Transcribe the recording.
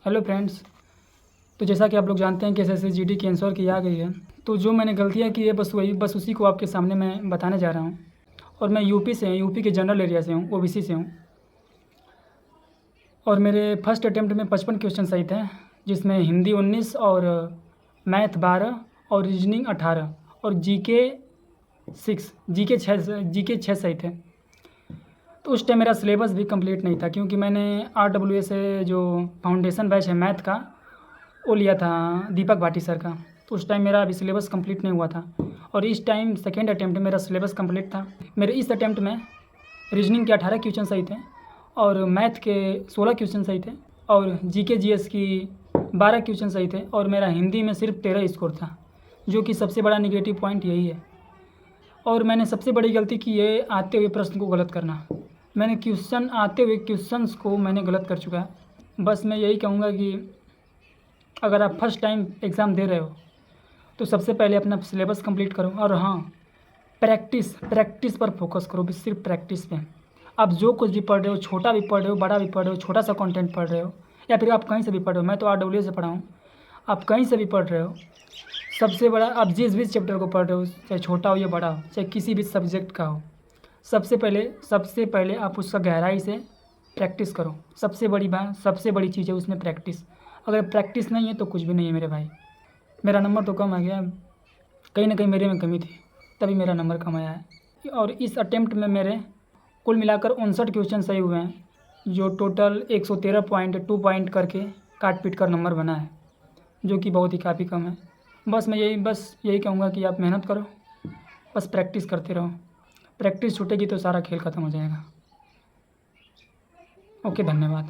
Hello friends. तो जैसा कि आप लोग जानते हैं कि एसएससी जीडी की आंसर की आ गई है। तो जो मैंने गलतियाँ की है बस उसी को आपके सामने मैं बताने जा रहा हूँ। और मैं यूपी से हूँ, यूपी के जनरल एरिया से हूँ, ओबीसी से हूँ। और मेरे फर्स्ट अटेम्प्ट में 55 क्वेश्चन सही थे, जिसमें हिंदी 19 और मैथ 12 और रीजनिंग 18 और जीके 6 जीके 6 सही थे। तो उस टाइम मेरा सिलेबस भी कंप्लीट नहीं था, क्योंकि मैंने RWA से जो फाउंडेशन बैच है मैथ का वो लिया था दीपक भाटी सर का। तो उस टाइम मेरा अभी सिलेबस कंप्लीट नहीं हुआ था। और इस टाइम सेकेंड अटैम्प्ट में मेरा सिलेबस कंप्लीट था। मेरे इस अटैम्प्ट में रीजनिंग के 18 क्वेश्चन सही थे और मैथ के 16 क्वेश्चन सही थे और जीके जीएस की 12 क्वेश्चन सही थे और मेरा हिंदी में सिर्फ 13 स्कोर था, जो कि सबसे बड़ा निगेटिव पॉइंट यही है। और मैंने सबसे बड़ी गलती की है आते हुए प्रश्न को गलत करना। मैंने आते हुए क्वेश्चंस को मैंने गलत कर चुका है। बस मैं यही कहूँगा कि अगर आप फर्स्ट टाइम एग्ज़ाम दे रहे हो तो सबसे पहले अपना सिलेबस कंप्लीट करो। और हाँ, प्रैक्टिस पर फोकस करो, सिर्फ प्रैक्टिस पे। आप जो कुछ भी पढ़ रहे हो, छोटा भी पढ़ रहे हो, बड़ा भी पढ़ रहे हो, छोटा सा कंटेंट पढ़ रहे हो या फिर आप कहीं से भी पढ़ रहे हो, मैं तो RWA से पढ़ा हूँ, आप कहीं से भी पढ़ रहे हो, सबसे बड़ा आप जिस भी चैप्टर को पढ़ रहे हो, चाहे छोटा हो या बड़ा हो, चाहे किसी भी सब्जेक्ट का हो, सबसे पहले आप उसका गहराई से प्रैक्टिस करो। सबसे बड़ी चीज़ है उसमें प्रैक्टिस। अगर प्रैक्टिस नहीं है तो कुछ भी नहीं है मेरे भाई। मेरा नंबर तो कम आ गया, कहीं ना कहीं मेरे में कमी थी, तभी मेरा नंबर कम आया है। और इस अटेम्प्ट में मेरे कुल मिलाकर 59 क्वेश्चन सही हुए हैं, जो टोटल 113 पॉइंट 2 पॉइंट करके काट पीट कर नंबर बना है, जो कि बहुत ही काफ़ी कम है। बस यही कहूँगा कि आप मेहनत करो, बस प्रैक्टिस करते रहो। प्रैक्टिस छूटेगी तो सारा खेल ख़त्म हो जाएगा। ओके, धन्यवाद।